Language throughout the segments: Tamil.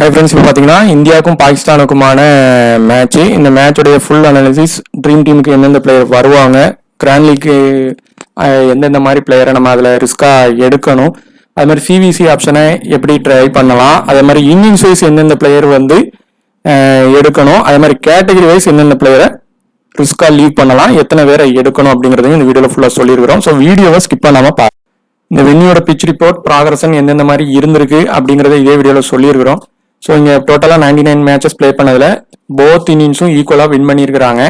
ஹாய் ஃப்ரெண்ட்ஸ், இப்போ பார்த்தீங்கன்னா இந்தியாவுக்கும் பாகிஸ்தானுக்குமான மேட்ச்சு. இந்த மேட்சோடைய ஃபுல் அனாலிசிஸ், ட்ரீம் டீமுக்கு எந்தெந்த பிளேயர் வருவாங்க, கிராண்ட் லீக்கு எந்தெந்த மாதிரி பிளேயரை நம்ம அதில் ரிஸ்க்காக எடுக்கணும், அது மாதிரி சிவிசி ஆப்ஷனை எப்படி ட்ரை பண்ணலாம், அதே மாதிரி இன்னிங்ஸ் வைஸ் எந்தெந்த பிளேயர் வந்து எடுக்கணும், அதே மாதிரி கேட்டகரி வைஸ் எந்தெந்த பிளேயரை ரிஸ்க்காக லீவ் பண்ணலாம், எத்தனை பேரை எடுக்கணும் அப்படிங்கிறதையும் இந்த வீடியோவில் ஃபுல்லாக சொல்லியிருக்கிறோம். ஸோ வீடியோவை ஸ்கிப் பண்ணாமல் இந்த வென்யூட பிச் ரிப்போர்ட் ப்ராக்ரஷன் எந்தெந்த மாதிரி இருந்திருக்கு அப்படிங்கிறத இதே வீடியோவில் சொல்லியிருக்கிறோம். ஸோ இங்கே டோட்டலாக 99 மேட்சஸ் ப்ளே பண்ணதில் போத் இன்னிங்ஸும் ஈக்குவலாக வின் பண்ணியிருக்கிறாங்க.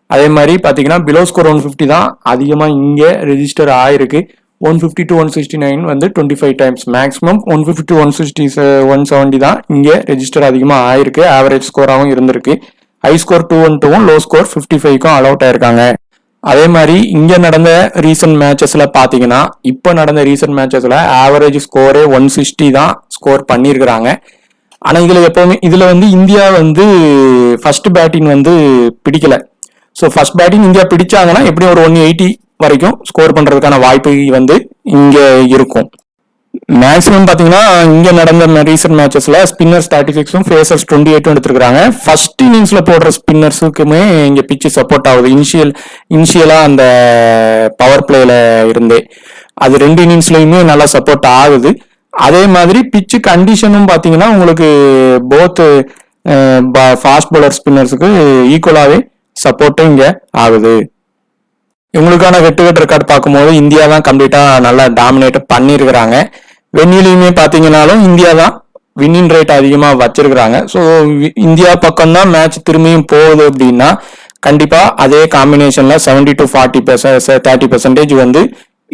அதே மாதிரி பார்த்தீங்கன்னா பிலோ ஸ்கோர் 150 தான் அதிகமாக இங்கே ரெஜிஸ்டர் ஆயிருக்கு. 150 to 169 வந்து 25 டைம்ஸ், மேக்ஸிமம் 150 to 170 தான் இங்கே ரெஜிஸ்டர் அதிகமாக ஆயிருக்கு. ஆவரேஜ் ஸ்கோராகவும் இருந்திருக்கு. ஹை ஸ்கோர் 212வும் லோ ஸ்கோர் 55க்கும் அலவுட் ஆயிருக்காங்க. அதே மாதிரி இங்க நடந்த ரீசன்ட் மேட்சஸ்ல பாத்தீங்கன்னா, இப்போ நடந்த ரீசன்ட் மேட்சஸ்ல ஆவரேஜ் ஸ்கோரே 160 தான் ஸ்கோர் பண்ணியிருக்கிறாங்க. ஆனா இதுல எப்பவுமே இதுல வந்து இந்தியா வந்து ஃபர்ஸ்ட் பேட்டிங் வந்து பிடிக்கல. ஸோ ஃபர்ஸ்ட் பேட்டிங் இந்தியா பிடிச்சாங்கன்னா எப்படியும் ஒரு 180 வரைக்கும் ஸ்கோர் பண்றதுக்கான வாய்ப்பு வந்து இங்க இருக்கும். மேக்ஸிமம் பாத்தீங்கன்னா இங்க நடந்த ரீசன்ட் மேட்சஸ்ல ஸ்பின்னர்ஸ் 36ம் ஃபேசர்ஸ் 28ம் எடுத்திருக்காங்க. ஃபர்ஸ்ட் இன்னிங்ஸ்ல போடுற ஸ்பின்னர்ஸுக்குமே இங்க பிச்சு சப்போர்ட் ஆகுது. இனிஷியலா அந்த பவர் பிளேல இருந்தே அது 2 இன்னிங்ஸ்லயுமே நல்லா சப்போர்ட் ஆகுது. அதே மாதிரி பிச்சு கண்டிஷனும் பாத்தீங்கன்னா உங்களுக்கு போத் ஃபாஸ்ட் பவுலர் ஸ்பின்னர்ஸுக்கு ஈக்குவலாவே சப்போர்ட்டும் இங்க ஆகுது. இவங்களுக்கான வெட்டுகட் ரெக்கார்ட் பார்க்கும்போது இந்தியா தான் கம்ப்ளீட்டா நல்லா டாமினேட் பண்ணியிருக்கிறாங்க. வெண்ணிலையுமே பாத்தீங்கன்னாலும் இந்தியா தான் வின்னிங் ரேட் அதிகமா வச்சிருக்கிறாங்க. ஸோ இந்தியா பக்கம் தான் மேட்ச் திரும்பியும் போகுது அப்படின்னா கண்டிப்பா அதே காம்பினேஷன்ல 70 to 30% வந்து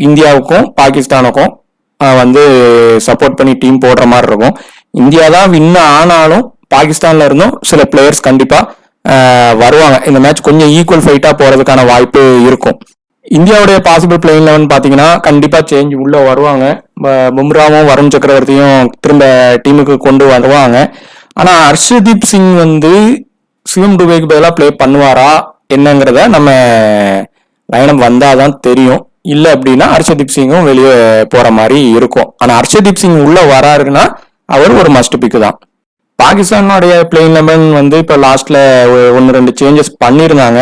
இந்தியாவுக்கும் பாகிஸ்தானுக்கும் வந்து சப்போர்ட் பண்ணி டீம் போடுற மாதிரி இருக்கும். இந்தியா தான் வின் ஆனாலும் பாகிஸ்தான்ல இருந்தும் சில பிளேயர்ஸ் கண்டிப்பா வருவாங்க. இந்த மேட்ச் கொஞ்சம் ஈக்குவல் ஃபைட்டா போறதுக்கான வாய்ப்பு இருக்கும். இந்தியாவுடைய பாசிபிள் பிளேயிங் 11 பாத்தீங்கன்னா கண்டிப்பா சேஞ்ச் உள்ள வருவாங்க. பும்ராவும் வருண் சக்கரவர்த்தியும் திரும்ப டீமுக்கு கொண்டு வருவாங்க. ஆனா ஹர்ஷதீப் சிங் வந்து சிவம் டுபேக்கு பதிலாக பிளே பண்ணுவாரா என்னங்கிறத நம்ம லைனப் வந்தாதான் தெரியும். இல்ல அப்படின்னா ஹர்ஷதீப் சிங்கும் வெளியே போற மாதிரி இருக்கும். ஆனா ஹர்ஷதீப் சிங் உள்ள வராருன்னா அவர் ஒரு மஸ்ட் பிக் தான். பாகிஸ்தானுடைய பிளேயிங் 11 வந்து இப்ப லாஸ்ட்ல 1-2 சேஞ்சஸ் பண்ணியிருந்தாங்க.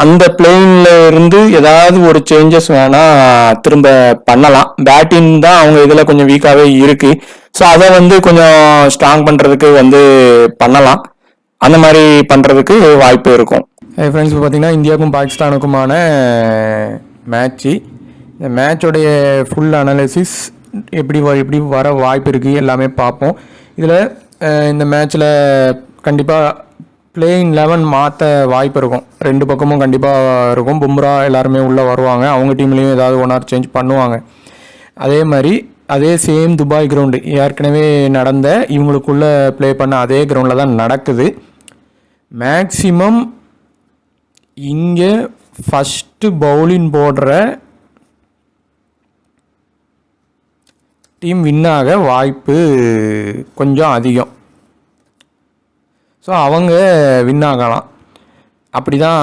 அந்த பிளேயின்ல இருந்து ஏதாவது ஒரு சேஞ்சஸ் வேணா திரும்ப பண்ணலாம். பேட்டிங் தான் அவங்க இதுல கொஞ்சம் வீக்காவே இருக்கு. ஸோ அதை வந்து கொஞ்சம் ஸ்ட்ராங் பண்றதுக்கு வந்து பண்ணலாம். அந்த மாதிரி பண்றதுக்கு வாய்ப்பு இருக்கும். ஃப்ரெண்ட்ஸ், இப்போ பார்த்தீங்கன்னா இந்தியாவுக்கும் பாகிஸ்தானுக்குமான மேட்ச்சு. இந்த மேட்சோடைய ஃபுல் அனாலிசிஸ் எப்படி வர வாய்ப்பு இருக்குது எல்லாமே பார்ப்போம். இதில் இந்த மேட்ச்சில் கண்டிப்பாக பிளேயிங் 11 மாற்ற வாய்ப்பு இருக்கும். 2 பக்கமும் கண்டிப்பாக இருக்கும். பும்ரா எல்லாருமே உள்ளே வருவாங்க. அவங்க டீம்லேயும் ஏதாவது 1 or சேஞ்ச் பண்ணுவாங்க. அதே மாதிரி அதே சேம் துபாய் கிரவுண்டு ஏற்கனவே நடந்த இவங்களுக்குள்ளே ப்ளே பண்ண அதே கிரவுண்டில் தான் நடக்குது. மேக்ஸிமம் இங்கே ஃபஸ்ட்டு பவுலிங் போடுற டீம் வின்னாக வாய்ப்பு கொஞ்சம் அதிகம். ஸோ அவங்க வின் ஆகலாம். அப்படி தான்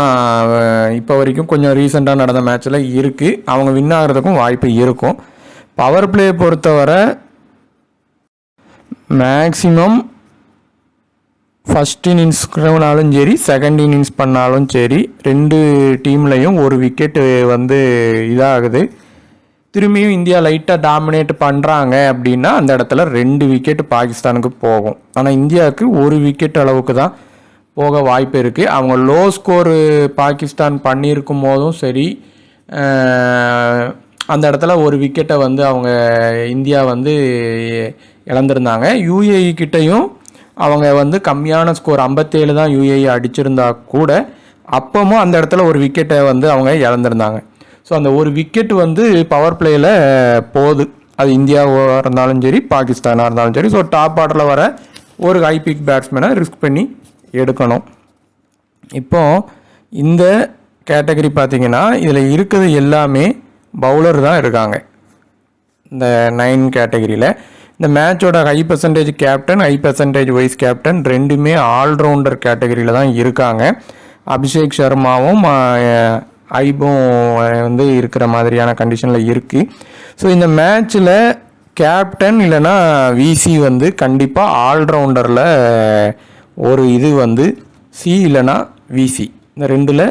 இப்போ வரைக்கும் கொஞ்சம் ரீசெண்டாக நடந்த மேட்ச்சில் இருக்குது. அவங்க வின் ஆகிறதுக்கும் வாய்ப்பு இருக்கும். பவர் பிளே பொறுத்தவரை மேக்ஸிமம் ஃபஸ்ட் இன்னிங்ஸ் பண்ணாலும் சரி, செகண்ட் இன்னிங்ஸ் பண்ணாலும் சரி, 2 டீம்லையும் ஒரு விக்கெட்டு வந்து இதாகுது. திரும்பியும் இந்தியா லைட்டாக டாமினேட் பண்ணுறாங்க அப்படின்னா அந்த இடத்துல 2 விக்கெட் பாகிஸ்தானுக்கு போகும். ஆனால் இந்தியாவுக்கு 1 விக்கெட் அளவுக்கு தான் போக வாய்ப்பு இருக்குது. அவங்க லோ ஸ்கோரு பாகிஸ்தான் பண்ணியிருக்கும் போதும் சரி, அந்த இடத்துல 1 விக்கெட்டை வந்து அவங்க இந்தியா வந்து இழந்திருந்தாங்க. யூஏஇ கிட்டையும் அவங்க வந்து கம்மியான ஸ்கோர் 57 தான் யூஏஇ அடிச்சிருந்தா கூட அப்பவும் அந்த இடத்துல 1 விக்கெட்டை வந்து அவங்க இழந்திருந்தாங்க. ஸோ அந்த 1 விக்கெட் வந்து பவர் பிளேயில் போகுது. அது இந்தியாவாக இருந்தாலும் சரி, பாகிஸ்தானாக இருந்தாலும் சரி. ஸோ டாப் ஆர்டரில் வர ஒரு ஹை பிக் பேட்ஸ்மேனை ரிஸ்க் பண்ணி எடுக்கணும். இப்போது இந்த கேட்டகரி பார்த்திங்கன்னா இதில் இருக்கிறது எல்லாமே பவுலர் தான் இருக்காங்க. இந்த 9 கேட்டகரியில் இந்த மேட்சோட high percentage captain, high percentage vice captain 2மே ஆல்ரவுண்டர் கேட்டகரியில் தான் இருக்காங்க. அபிஷேக் சர்மாவும் ஐபும் வந்து இருக்கிற மாதிரியான கண்டிஷனில் இருக்குது. ஸோ இந்த மேட்ச்சில் கேப்டன் இல்லைன்னா விசி வந்து கண்டிப்பாக ஆல்ரவுண்டரில் ஒரு இது வந்து சி இல்லைன்னா விசி இந்த ரெண்டில்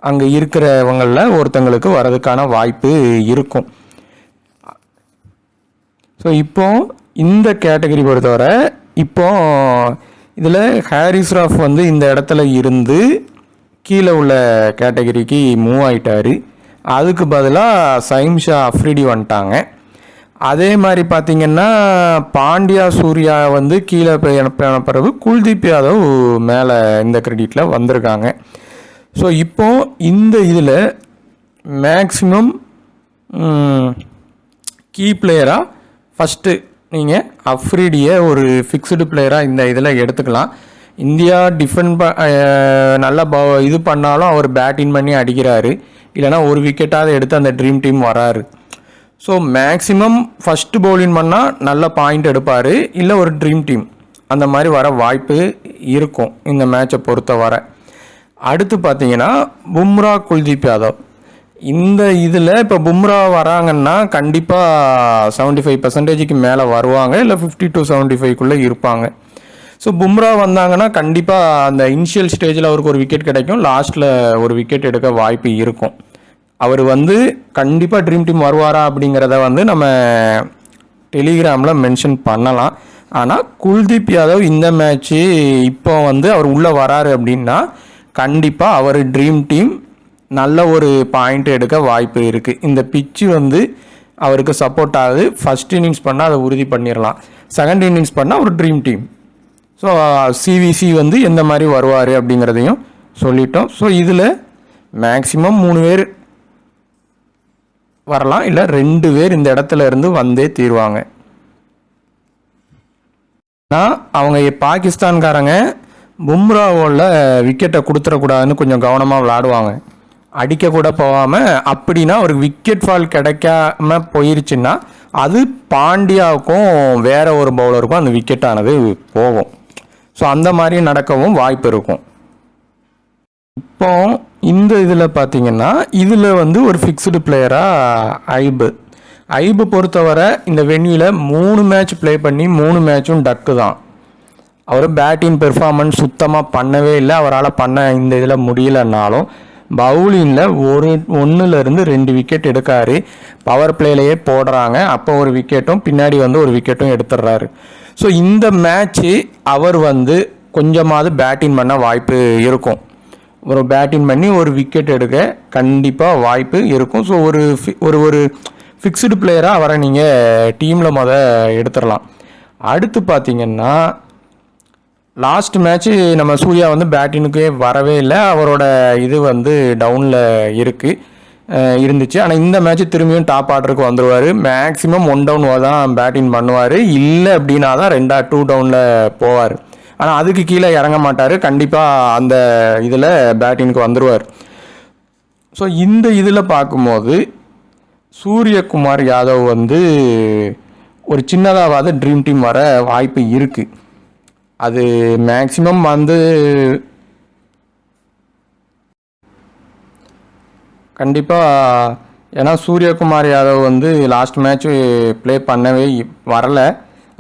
அங்கே இருக்கிறவங்களில் ஒருத்தங்களுக்கு வரதுக்கான வாய்ப்பு இருக்கும். ஸோ இப்போ இந்த கேட்டகரி பொறுத்தவரை இப்போ இதில் ஹாரிஸ் ராஃப் வந்து இந்த இடத்துல இருந்து கீழே உள்ள கேட்டகரிக்கு மூவ் ஆகிட்டார். அதுக்கு பதிலாக சைம் ஷா அஃப்ரிடி வந்துட்டாங்க. அதே மாதிரி பார்த்திங்கன்னா பாண்டியா சூர்யா வந்து கீழே போன பிறகு குல்தீப் யாதவ் மேலே இந்த கிரெடிட்டில் வந்திருக்காங்க. ஸோ இப்போ இந்த இதில் மேக்ஸிமம் கீ பிளேயராக ஃபஸ்ட்டு நீங்கள் அஃப்ரிடியை ஒரு ஃபிக்ஸ்டு பிளேயராக இந்த இதில் எடுத்துக்கலாம். இந்தியா டிஃபெண்ட் நல்லா இது பண்ணாலும் அவர் பேட்டிங் பண்ணி அடிக்கிறாரு, இல்லைனா ஒரு விக்கெட்டாவது எடுத்து அந்த ட்ரீம் டீம் வராரு. ஸோ மேக்ஸிமம் ஃபஸ்ட்டு பவுலிங் பண்ணால் நல்ல பாயிண்ட் எடுப்பார், இல்லை ஒரு ட்ரீம் டீம் அந்த மாதிரி வர வாய்ப்பு இருக்கும் இந்த மேட்சை பொறுத்த வர. அடுத்து பார்த்தீங்கன்னா பும்ரா குல்தீப் யாதவ். இந்த இதில் இப்போ பும்ரா வராங்கன்னா கண்டிப்பாக 75% மேலே வருவாங்க, இல்லை 50 to 75 இருப்பாங்க. ஸோ பும்ரா வந்தாங்கன்னா கண்டிப்பாக அந்த இனிஷியல் ஸ்டேஜில் அவருக்கு ஒரு விக்கெட் கிடைக்கும், லாஸ்ட்டில் ஒரு விக்கெட் எடுக்க வாய்ப்பு இருக்கும். அவர் வந்து கண்டிப்பாக ட்ரீம் டீம் வருவாரா அப்படிங்கிறத வந்து நம்ம டெலிகிராமில் மென்ஷன் பண்ணலாம். ஆனால் குல்தீப் யாதவ் இந்த மேட்ச்சு இப்போ வந்து அவர் உள்ளே வராரு அப்படின்னா கண்டிப்பாக அவர் ட்ரீம் டீம் நல்ல ஒரு பாயிண்ட் எடுக்க வாய்ப்பு இருக்குது. இந்த பிச்சு வந்து அவருக்கு சப்போர்ட் ஆகுது. ஃபஸ்ட் இன்னிங்ஸ் பண்ணால் அதை உறுதி பண்ணிடலாம், செகண்ட் இன்னிங்ஸ் பண்ணால் ஒரு ட்ரீம் டீம். ஸோ சிவிசி வந்து எந்த மாதிரி வருவார் அப்படிங்கிறதையும் சொல்லிட்டோம். ஸோ இதில் மேக்ஸிமம் 3 பேர் வரலாம், இல்லை 2 பேர் இந்த இடத்துல இருந்து வந்தே தீருவாங்க. ஆனால் அவங்க பாகிஸ்தான்காரங்க பும்ராவோட விக்கெட்டை கொடுத்துடக்கூடாதுன்னு கொஞ்சம் கவனமாக விளையாடுவாங்க, அடிக்கக்கூட போகாமல். அப்படின்னா ஒரு விக்கெட் ஃபால் கிடைக்காம போயிருச்சுன்னா அது பாண்டியாவுக்கும் வேற ஒரு பவுலருக்கும் அந்த விக்கெட்டானது போகும். ஸோ அந்த மாதிரி நடக்கவும் வாய்ப்பு இருக்கும். இப்போ இந்த இதில் பார்த்தீங்கன்னா இதில் வந்து ஒரு ஃபிக்ஸ்டு பிளேயராக ஐபு பொறுத்தவரை இந்த வென்யூவில் 3 மேட்ச் ப்ளே பண்ணி 3 மேட்சும் டக்கு தான். அவர் பேட்டிங் பெர்ஃபார்மன்ஸ் சுத்தமாக பண்ணவே இல்லை, அவரால் பண்ண இந்த இதில் முடியலன்னாலும் பவுலிங்கில் 1-2 விக்கெட் எடுக்காரு. பவர் பிளேலையே போடுறாங்க, அப்போ ஒரு விக்கெட்டும் பின்னாடி வந்து ஒரு விக்கெட்டும் எடுத்துடுறாரு. ஸோ இந்த மேட்ச்சு அவர் வந்து கொஞ்சமாவது பேட்டிங் பண்ண வாய்ப்பு இருக்கும். ஒரு பேட்டிங் பண்ணி ஒரு விக்கெட் எடுக்க கண்டிப்பாக வாய்ப்பு இருக்கும். ஸோ ஒரு ஃபிக்ஸ்டு பிளேயராக அவரை நீங்கள் டீமில் எடுத்துடலாம். அடுத்து பார்த்திங்கன்னா லாஸ்ட் மேட்ச்சு நம்ம சூர்யா வந்து பேட்டிங்னுக்கே வரவே இல்லை, அவரோட இது வந்து டவுனில் இருந்துச்சு. ஆனால் இந்த மேட்ச்சு திரும்பியும் டாப் ஆர்டருக்கு வந்துடுவார். மேக்ஸிமம் 1 டவுன் தான் பேட்டிங் பண்ணுவார், இல்லை அப்படின்னா தான் 2 டவுனில் போவார். ஆனால் அதுக்கு கீழே இறங்க மாட்டார், கண்டிப்பாக அந்த இதில் பேட்டிங்க்கு வந்துடுவார். ஸோ இந்த இதில் பார்க்கும்போது சூரியகுமார் யாதவ் வந்து ஒரு சின்னதாவது ட்ரீம் டீம் வர வாய்ப்பு இருக்குது. அது மேக்ஸிமம் வந்து கண்டிப்பாக, ஏன்னா சூரியகுமார் யாதவ் வந்து லாஸ்ட் மேட்ச்சு ப்ளே பண்ணவே வரலை.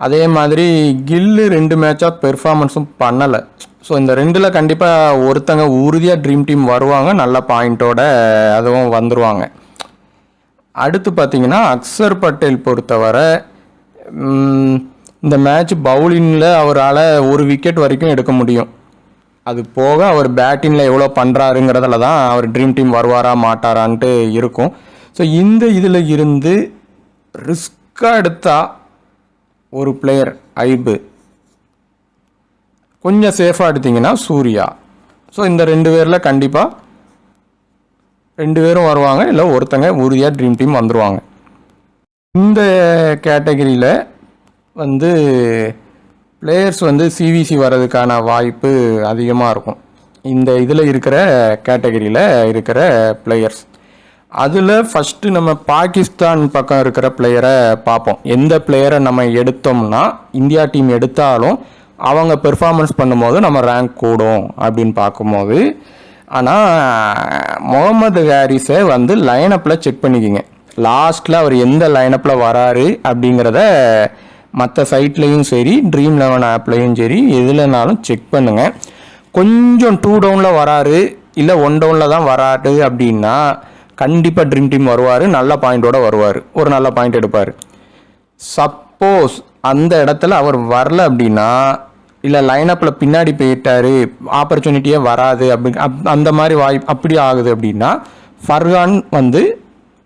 அதே மாதிரி கில்லு 2 மேட்சாக பெர்ஃபார்மன்ஸும் பண்ணலை. ஸோ இந்த 2ல் கண்டிப்பாக ஒருத்தங்க உறுதியாக ட்ரீம் டீம் வருவாங்க, நல்ல பாயிண்ட்டோட அதுவும் வந்துடுவாங்க. அடுத்து பார்த்திங்கன்னா அக்சர் பட்டேல் பொறுத்தவரை இந்த மேட்ச் பவுலிங்கில் அவரால் ஒரு விக்கெட் வரைக்கும் எடுக்க முடியும். அது போக அவர் பேட்டிங்கில் எவ்வளோ பண்ணுறாருங்கிறதுல தான் அவர் ட்ரீம் டீம் வருவாரா மாட்டாரான்ட்டு இருக்கும். ஸோ இந்த இதில் இருந்து ரிஸ்க்காக எடுத்தால் ஒரு பிளேயர் ஐபு, கொஞ்சம் சேஃபாக எடுத்திங்கன்னா சூர்யா. ஸோ இந்த 2 பேரில் கண்டிப்பாக 2 பேரும் வருவாங்க, இல்லை ஒருத்தங்க உறுதியாக ட்ரீம் டீம் வந்துடுவாங்க. இந்த கேட்டகரியில் வந்து பிளேயர்ஸ் வந்து சிவிசி வர்றதுக்கான வாய்ப்பு அதிகமாக இருக்கும். இந்த இதில் இருக்கிற கேட்டகரியில் இருக்கிற பிளேயர்ஸ் அதில் ஃபஸ்ட்டு நம்ம பாகிஸ்தான் பக்கம் இருக்கிற பிளேயரை பார்ப்போம். எந்த பிளேயரை நம்ம எடுத்தோம்னா இந்தியா டீம் எடுத்தாலும் அவங்க பெர்ஃபார்மன்ஸ் பண்ணும்போது நம்ம ரேங்க் கூடும் அப்படின்னு பார்க்கும்போது, ஆனால் முகமது ஹாரிஸை வந்து லைனப்பில் செக் பண்ணிக்கிங்க. லாஸ்ட்டில் அவர் எந்த லைனப்பில் வராரு அப்படிங்கிறத மற்ற சைட்லேயும் சரி ட்ரீம் 11 ஆப்லேயும் சரி எதுலனாலும் செக் பண்ணுங்கள். கொஞ்சம் 2 டவுனில் வராரு இல்லை 1 டவுனில் தான் வராரு அப்படின்னா கண்டிப்பாக ட்ரீம் டீம் வருவார், நல்ல பாயிண்டோடு வருவார், ஒரு நல்ல பாயிண்ட் எடுப்பார். சப்போஸ் அந்த இடத்துல அவர் வரல அப்படின்னா இல்லை லைனப்பில் பின்னாடி போயிட்டாரு, ஆப்பர்ச்சுனிட்டியே வராது அந்த மாதிரி அப்படி ஆகுது அப்படின்னா ஃபர்கான் வந்து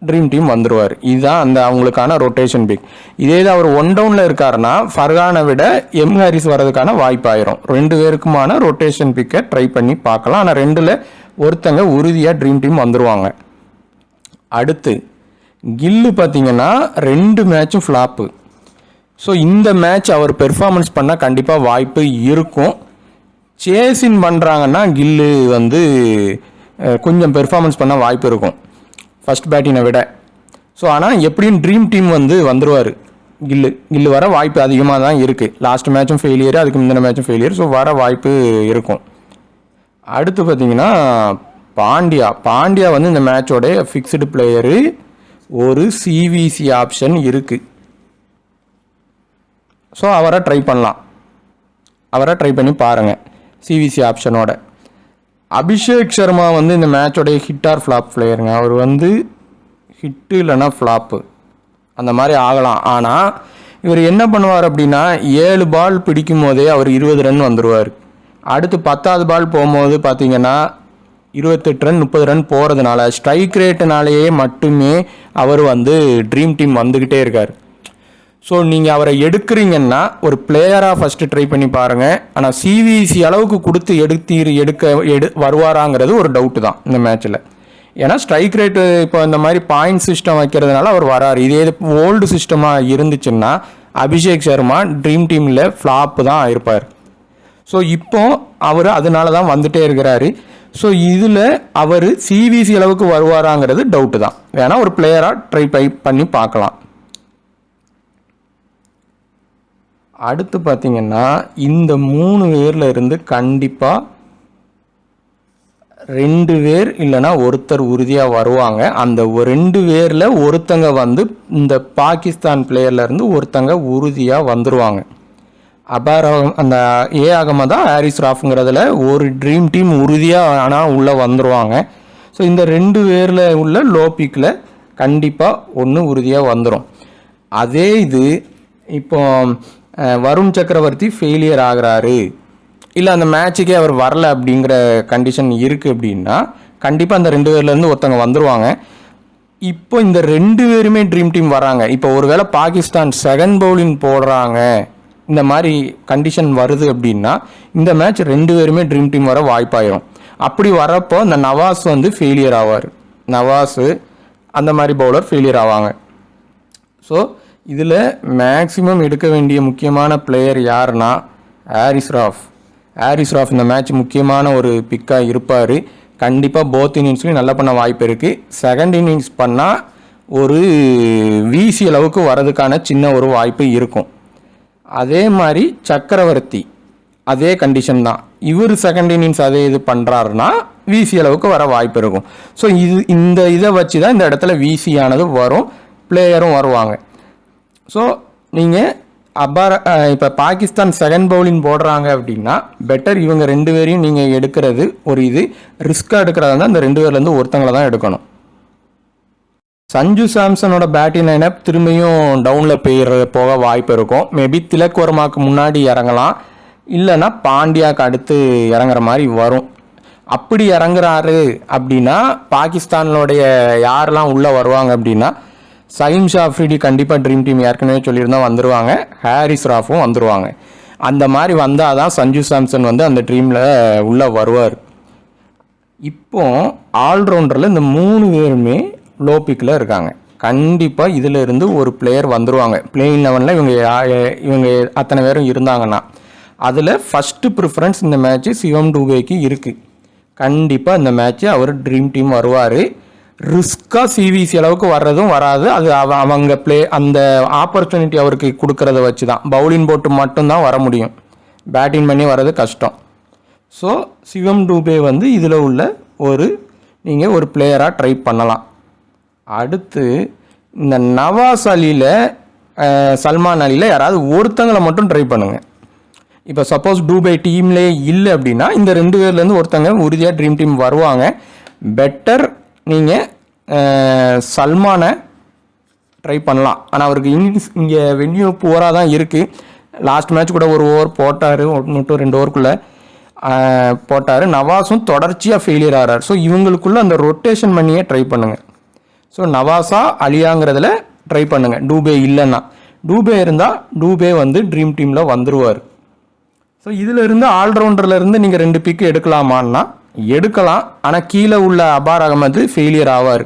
ட்ரீம் டீம் வந்துடுவார். இதுதான் அந்த அவங்களுக்கான ரொட்டேஷன் பிக். இதே இது அவர் 1 டவுனில் இருக்காருன்னா ஃபர்கானை விட எம் ஹாரிஸ் வர்றதுக்கான வாய்ப்பாயிரும். 2 பேருக்குமான ரொட்டேஷன் பிக்கை ட்ரை பண்ணி பார்க்கலாம். ஆனால் 2ல் ஒருத்தங்க உறுதியாக ட்ரீம் டீம் வந்துடுவாங்க. அடுத்து கில்லு பார்த்தீங்கன்னா 2 மேட்சும் ஃப்ளாப்பு. ஸோ இந்த மேட்ச் அவர் பெர்ஃபார்மன்ஸ் பண்ணால் கண்டிப்பாக வாய்ப்பு இருக்கும். சேஸின் பண்ணுறாங்கன்னா கில்லு வந்து கொஞ்சம் பெர்ஃபார்மன்ஸ் பண்ண வாய்ப்பு இருக்கும் ஃபர்ஸ்ட் பேட்டினை விட. ஸோ ஆனால் எப்படியும் ட்ரீம் டீம் வந்து வந்துடுவார். கில்லு வர வாய்ப்பு அதிகமாக தான் இருக்குது. லாஸ்ட் மேட்சும் ஃபெயிலியர், அதுக்கு முந்தின மேட்சும் ஃபெயிலியர். ஸோ வர வாய்ப்பு இருக்கும். அடுத்து பார்த்தீங்கன்னா பாண்டியா வந்து இந்த மேட்சோட ஃபிக்ஸ்டு பிளேயரு. ஒரு சிவிசி ஆப்ஷன் இருக்குது. ஸோ அவரை ட்ரை பண்ணி பாருங்கள் சிவிசி ஆப்ஷனோட. அபிஷேக் சர்மா வந்து இந்த மேட்சோடைய ஹிட் ஆர் ஃப்ளாப் பிளேயருங்க. அவர் வந்து ஹிட்டு இல்லைன்னா ஃப்ளாப்பு அந்த மாதிரி ஆகலாம். ஆனால் இவர் என்ன பண்ணுவார் அப்படின்னா 7 பால் பிடிக்கும் போதே அவர் 20 ரன் வந்துடுவார். அடுத்து 10வது பால் போகும்போது பார்த்தீங்கன்னா 28 ரன் 30 ரன் போகிறதுனால ஸ்ட்ரைக் ரேட்டுனாலேயே மட்டுமே அவர் வந்து ட்ரீம் டீம் வந்துக்கிட்டே இருக்கார். ஸோ நீங்கள் அவரை எடுக்கிறீங்கன்னா ஒரு பிளேயராக ஃபஸ்ட்டு ட்ரை பண்ணி பாருங்கள். ஆனால் சிவிசி அளவுக்கு கொடுத்து வருவாராங்கிறது ஒரு டவுட்டு தான் இந்த மேட்ச்சில். ஏன்னா ஸ்ட்ரைக் ரேட்டு இப்போ இந்த மாதிரி பாயிண்ட் சிஸ்டம் வைக்கிறதுனால அவர் வராரு. இதே ஓல்டு சிஸ்டமாக இருந்துச்சுன்னா அபிஷேக் சர்மா ட்ரீம் டீமில் ஃப்ளாப்பு தான் ஆயிருப்பார். ஸோ இப்போ அவர் அதனால தான் வந்துட்டே இருக்கிறாரு. ஸோ இதில் அவர் சிவிசி அளவுக்கு வருவாராங்கிறது டவுட்டு தான். வேணால் ஒரு பிளேயராக ட்ரை பண்ணி பார்க்கலாம். அடுத்து பார்த்தீங்கன்னா இந்த 3 பேரில் இருந்து கண்டிப்பாக 2 பேர் இல்லைனா ஒருத்தர் உறுதியாக வருவாங்க. அந்த 2 பேரில் ஒருத்தங்க வந்து இந்த பாகிஸ்தான் பிளேயர்லேருந்து ஒருத்தங்க உறுதியாக வந்துடுவாங்க. அந்த அகமதா ஹாரிஸ் ராஃப்ங்கிறதுல ஒரு ட்ரீம் டீம் உறுதியாக ஆனால் உள்ளே வந்துடுவாங்க. ஸோ இந்த 2 பேரில் உள்ள லோ பிக்கில் கண்டிப்பாக ஒன்று உறுதியாக வந்துடும். அதே இது இப்போ வருண் சக்கரவர்த்தி ஃபெயிலியர் ஆகிறாரு இல்லை அந்த மேட்சுக்கே அவர் வரல அப்படிங்கிற கண்டிஷன் இருக்குது அப்படின்னா கண்டிப்பாக அந்த 2 பேர்லேருந்து ஒருத்தங்க வந்துடுவாங்க. இப்போ இந்த 2 பேருமே ட்ரீம் டீம் வராங்க. இப்போ ஒருவேளை பாகிஸ்தான் செகண்ட் பவுலிங் போடுறாங்க இந்த மாதிரி கண்டிஷன் வருது அப்படின்னா இந்த மேட்ச் 2 பேருமே ட்ரீம் டீம் வர வாய்ப்பாயிரும். அப்படி வரப்போ இந்த நவாஸ் வந்து ஃபெயிலியர் ஆவார். நவாஸு அந்த மாதிரி பவுலர் ஃபெயிலியர் ஆவாங்க. ஸோ இதில் மேக்ஸிமம் எடுக்க வேண்டிய முக்கியமான பிளேயர் யாருன்னா ஹாரிஸ் ராஃப் இந்த மேட்ச் முக்கியமான ஒரு பிக்காக இருப்பார். கண்டிப்பாக போத் இன்னிங்ஸ்லையும் நல்லா பண்ண வாய்ப்பு இருக்குது. செகண்ட் இன்னிங்ஸ் பண்ணால் ஒரு விசி அளவுக்கு வரதுக்கான சின்ன ஒரு வாய்ப்பு இருக்கும். அதே மாதிரி சக்கரவர்த்தி அதே கண்டிஷன் தான். இவர் செகண்ட் இன்னிங்ஸ் அதே இது பண்ணுறாருன்னா விசி அளவுக்கு வர வாய்ப்பு இருக்கும். ஸோ இந்த இதை வச்சு தான் இந்த இடத்துல விசியானது வரும், பிளேயரும் வருவாங்க. ஸோ நீங்கள் இப்போ பாகிஸ்தான் செகண்ட் பவுலிங் போடுறாங்க அப்படின்னா பெட்டர் இவங்க 2 பேரையும் நீங்கள் எடுக்கிறது ஒரு இது ரிஸ்க்காக எடுக்கிறதா இருந்தால் இந்த 2 பேர்லேருந்து ஒருத்தங்களை தான் எடுக்கணும். சஞ்சு சாம்சனோட பேட்டிங் லைனப் திரும்பியும் டவுனில் போக வாய்ப்பு இருக்கும். மேபி திலக் வர்மாவுக்கு முன்னாடி இறங்கலாம், இல்லைன்னா பாண்டியாவுக்கு அடுத்து இறங்குற மாதிரி வரும். அப்படி இறங்குறாரு அப்படின்னா பாகிஸ்தானோடைய யாரெல்லாம் உள்ளே வருவாங்க அப்படின்னா சயீம் ஷாஃப்ரிடி கண்டிப்பாக ட்ரீம் டீம் ஏற்கனவே சொல்லியிருந்தால் வந்துடுவாங்க. ஹாரிஸ் ராஃபும் வந்துடுவாங்க. அந்த மாதிரி வந்தால் தான் சஞ்சு சாம்சன் வந்து அந்த ட்ரீமில் உள்ளே வருவார். இப்போ ஆல்ரவுண்டரில் இந்த 3 பேருமே லோ பிக்கில் இருக்காங்க. கண்டிப்பாக இதில் இருந்து ஒரு பிளேயர் வந்துடுவாங்க. பிளேயிங் 11ல் இவங்க அத்தனை பேரும் இருந்தாங்கன்னா அதில் ஃபஸ்ட்டு ப்ரிஃபரன்ஸ் இந்த மேட்ச்சு சிவம் டூபேக்கு இருக்குது. கண்டிப்பாக இந்த மேட்ச்சு அவர் ட்ரீம் டீம் வருவார். ரிஸ்க்காக சிவிசி அளவுக்கு வர்றதும் வராது. அது அவங்க அந்த ஆப்பர்ச்சுனிட்டி அவருக்கு கொடுக்கறத வச்சு தான் பவுலிங் போட்டு மட்டும்தான் வர முடியும். பேட்டிங் பண்ணி வர்றது கஷ்டம். ஸோ சிவம் டூபே வந்து இதில் உள்ள நீங்கள் ஒரு பிளேயராக ட்ரை பண்ணலாம். அடுத்து இந்த நவாஸ் அலியில் சல்மான் அலியில் யாராவது ஒருத்தங்களை மட்டும் ட்ரை பண்ணுங்கள். இப்போ சப்போஸ் டூபை டீம்லேயே இல்லை அப்படின்னா இந்த 2 பேர்லேருந்து ஒருத்தங்க உறுதியாக ட்ரீம் டீம் வருவாங்க. பெட்டர் நீங்கள் சல்மானை ட்ரை பண்ணலாம். ஆனால் அவருக்கு இங்கே வென்யூ புவராக தான் இருக்குது. லாஸ்ட் மேட்ச் கூட ஒரு ஓவர் போட்டார், 1 to 2 ஓவருக்குள்ளே போட்டார். நவாஸும் தொடர்ச்சியாக ஃபெயிலியர் ஆகிறார். ஸோ இவங்களுக்குள்ளே அந்த ரொட்டேஷன் பண்ணியே ட்ரை பண்ணுங்கள். ஸோ நவாஸா அலியாங்கிறதுல ட்ரை பண்ணுங்கள். டூபே இல்லைன்னா, டூபே இருந்தால் டூபே வந்து ட்ரீம் டீமில் வந்துடுவார். ஸோ இதில் இருந்து ஆல்ரவுண்டர்லேருந்து நீங்கள் 2 பிக்கு எடுக்கலாமான்னா எடுக்கலாம். ஆனால் கீழே உள்ள அபார் அகமது ஃபெயிலியர் ஆவார்.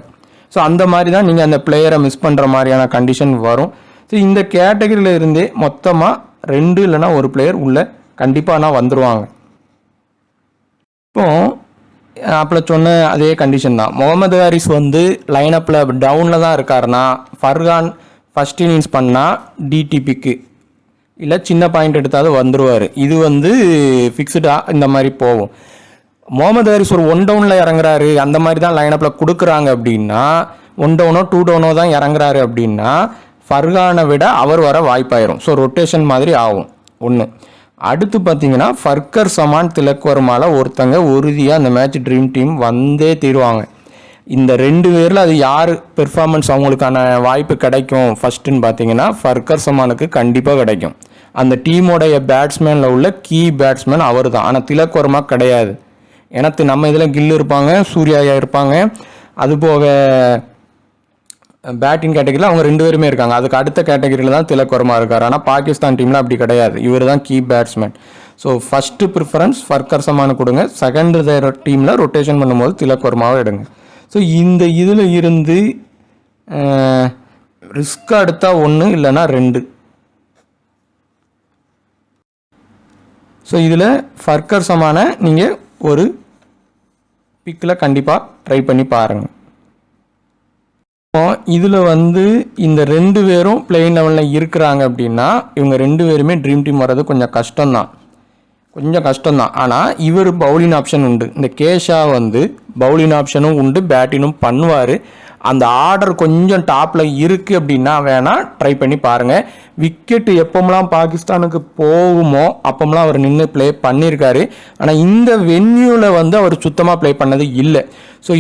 ஸோ அந்த மாதிரி தான் நீங்கள் அந்த பிளேயரை மிஸ் பண்ணுற மாதிரியான கண்டிஷன் வரும். ஸோ இந்த கேட்டகரியில் இருந்தே மொத்தமாக 2 இல்லைனா 1 பிளேயர் உள்ள கண்டிப்பாக ஆனால் வந்துடுவாங்க. இப்போ அப்போ சொன்ன அதே கண்டிஷன் தான். முகமது ஹாரிஸ் வந்து லைனப்பில் டவுனில் தான் இருக்காருன்னா ஃபர்கான் ஃபர்ஸ்ட் இன்னிங்ஸ் பண்ணால் டிடிபிக்கு இல்லை சின்ன பாயிண்ட் எடுத்தாவது வந்துடுவார். இது வந்து ஃபிக்ஸ்டாக இந்த மாதிரி போகும். முகமது ஹாரிஸ் ஒரு 1 டவுனில் இறங்குறாரு, அந்த மாதிரி தான் லைனப்பில் கொடுக்குறாங்க அப்படின்னா, 1 டவுனோ 2 டவுனோ தான் இறங்குறாரு அப்படின்னா ஃபர்கானை விட அவர் வர வாய்ப்பாயிரும். ஸோ ரொட்டேஷன் மாதிரி ஆகும். ஒன்று. அடுத்து பார்த்தீங்கன்னா ஃபர்கர் சமான் திலக் வர்மால ஒருத்தங்க உறுதியாக அந்த மேட்ச் ட்ரீம் டீம் வந்தே தீருவாங்க. இந்த 2 பேரில் அது யார் பெர்ஃபார்மன்ஸ் அவங்களுக்கான வாய்ப்பு கிடைக்கும் ஃபஸ்ட்டுன்னு பார்த்தீங்கன்னா ஃபர்கர் சமானுக்கு கண்டிப்பாக கிடைக்கும். அந்த டீமோடைய பேட்ஸ்மேனில் உள்ள கீ பேட்ஸ்மேன் அவர் தான். ஆனால் திலக் வர்மா கிடையாது. ஏன்னா நம்ம இதில் கில் இருப்பாங்க, சூர்யா இருப்பாங்க, அதுபோக பேட்டிங் கேட்டகரியில் அவங்க 2 பேருமே இருக்காங்க. அதுக்கு அடுத்த கேட்டகரியில் தான் திலக் வர்மா இருக்கார். ஆனால் பாகிஸ்தான் டீமில் அப்படி கிடையாது. இவர் தான் key batsman. So first preference Fakhar Zaman கொடுங்க. செகண்ட் டீமில் ரொட்டேஷன் பண்ணும்போது திலக் வர்மாவை எடுங்க. ஸோ இந்த இதில் இருந்து ரிஸ்க் எடுத்தால் 1 இல்லைனா 2. ஸோ இதில் ஃபர்கர் சமானை நீங்கள் ஒரு பிக்கில் கண்டிப்பாக ட்ரை பண்ணி பாருங்கள். இதில் வந்து இந்த 2 பேரும் பிளேயிங் லெவலில் இருக்கிறாங்க அப்படின்னா இவங்க 2 பேருமே ட்ரீம் டீம் வர்றது கொஞ்சம் கஷ்டம்தான். ஆனால் இவர் பவுலிங் ஆப்ஷன் உண்டு. இந்த கேஷா வந்து பவுலிங் ஆப்ஷனும் உண்டு, பேட்டிங்கும் பண்ணுவார். அந்த ஆர்டர் கொஞ்சம் டாப்பில் இருக்குது அப்படின்னா வேணால் ட்ரை பண்ணி பாருங்கள். விக்கெட்டு எப்போமெல்லாம் பாகிஸ்தானுக்கு போகுமோ அப்போமெல்லாம் அவர் நின்று ப்ளே பண்ணியிருக்காரு. ஆனால் இந்த வென்யூவில் வந்து அவர் சுத்தமாக ப்ளே பண்ணது இல்லை. ஸோ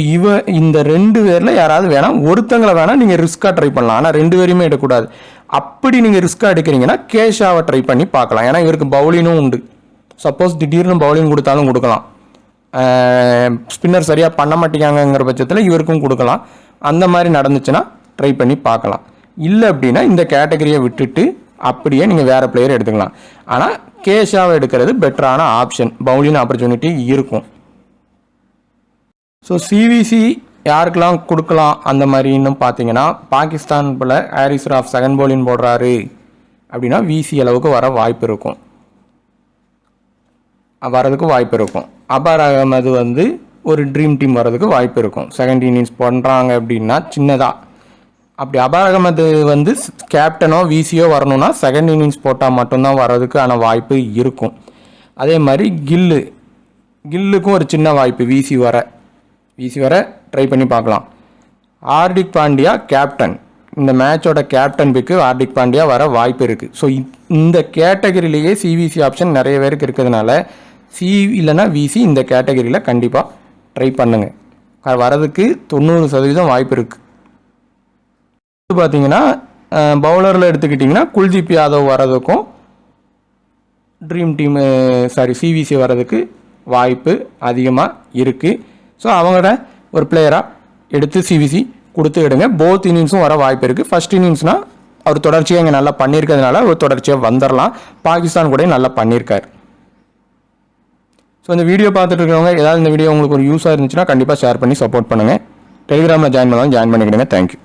இந்த 2 பேரில் யாராவது வேணால் ஒருத்தங்களை வேணால் நீங்கள் ரிஸ்க்காக ட்ரை பண்ணலாம். ஆனால் 2 பேரையுமே எடுக்கக்கூடாது. அப்படி நீங்கள் ரிஸ்க்காக எடுக்கிறீங்கன்னா கேஷாவை ட்ரை பண்ணி பார்க்கலாம். ஏன்னா இவருக்கு பவுலிங்கும் உண்டு. சப்போஸ் திடீர்னு பவுலிங் கொடுத்தாலும் கொடுக்கலாம். ஸ்பின்னர் சரியாக பண்ண மாட்டேங்காங்கிற பட்சத்தில் இவருக்கும் கொடுக்கலாம். அந்த மாதிரி நடந்துச்சுன்னா ட்ரை பண்ணி பார்க்கலாம். இல்லை அப்படின்னா இந்த கேட்டகரியை விட்டுட்டு அப்படியே நீங்கள் வேறு பிளேயர் எடுத்துக்கலாம். ஆனால் கேஷாவை எடுக்கிறது பெட்டரான ஆப்ஷன், பவுலிங் ஆப்பர்ச்சுனிட்டி இருக்கும். ஸோ சிவிசி யாருக்கெல்லாம் கொடுக்கலாம் அந்த மாதிரின்னு பார்த்தீங்கன்னா பாகிஸ்தான் போல் ஹாரிஸ் ராஃப் செகண்ட் பவுலிங் போடுறாரு அப்படின்னா விசி அளவுக்கு வரதுக்கு வாய்ப்பு இருக்கும். அபார் அகமது வந்து ஒரு ட்ரீம் டீம் வர்றதுக்கு வாய்ப்பு இருக்கும். செகண்ட் இன்னிங்ஸ் பண்ணுறாங்க அப்படின்னா சின்னதாக. அப்படி அபார் அகமது வந்து கேப்டனோ விசியோ வரணும்னா செகண்ட் இன்னிங்ஸ் போட்டால் மட்டும்தான் வர்றதுக்கான வாய்ப்பு இருக்கும். அதே மாதிரி கில்லுக்கும் ஒரு சின்ன வாய்ப்பு விசி வர ட்ரை பண்ணி பார்க்கலாம். ஹார்திக் பாண்டியா கேப்டன், இந்த மேட்சோட கேப்டன் பிக்கு ஹார்திக் பாண்டியா வர வாய்ப்பு இருக்குது. ஸோ இந்த கேட்டகரியிலேயே சிவிசி ஆப்ஷன் நிறைய பேருக்கு இருக்கிறதுனால சி இல்லைனா விசி இந்த கேட்டகரியில் கண்டிப்பாக ட்ரை பண்ணுங்க. வரதுக்கு 90% வாய்ப்பு இருக்குது. பார்த்தீங்கன்னா பவுலரில் எடுத்துக்கிட்டிங்கன்னா குல்தீப் யாதவ் வர்றதுக்கும் சிவிசி வர்றதுக்கு வாய்ப்பு அதிகமாக இருக்குது. ஸோ அவங்களோட ஒரு பிளேயராக எடுத்து சிவிசி கொடுத்து எடுங்க. போத் இன்னிங்ஸும் வர வாய்ப்பு இருக்குது. ஃபர்ஸ்ட் இன்னிங்ஸ்னால் அவர் தொடர்ச்சியாக இங்கே நல்லா பண்ணியிருக்கிறதுனால அவர் தொடர்ச்சியாக வந்துடலாம். பாகிஸ்தான் கூட நல்லா பண்ணியிருக்கார். ஸோ இந்த வீடியோ பார்த்துட்டு இருக்கிறவங்க ஏதாவது இந்த வீடியோ உங்களுக்கு ஒரு யூஸாக இருந்துச்சுன்னா கண்டிப்பாக ஷேர் பண்ணி சப்போர்ட் பண்ணுங்கள். டெலிகிராமில் ஜாயின் பண்ணிக்கிடுங்க. தேங்க்யூ.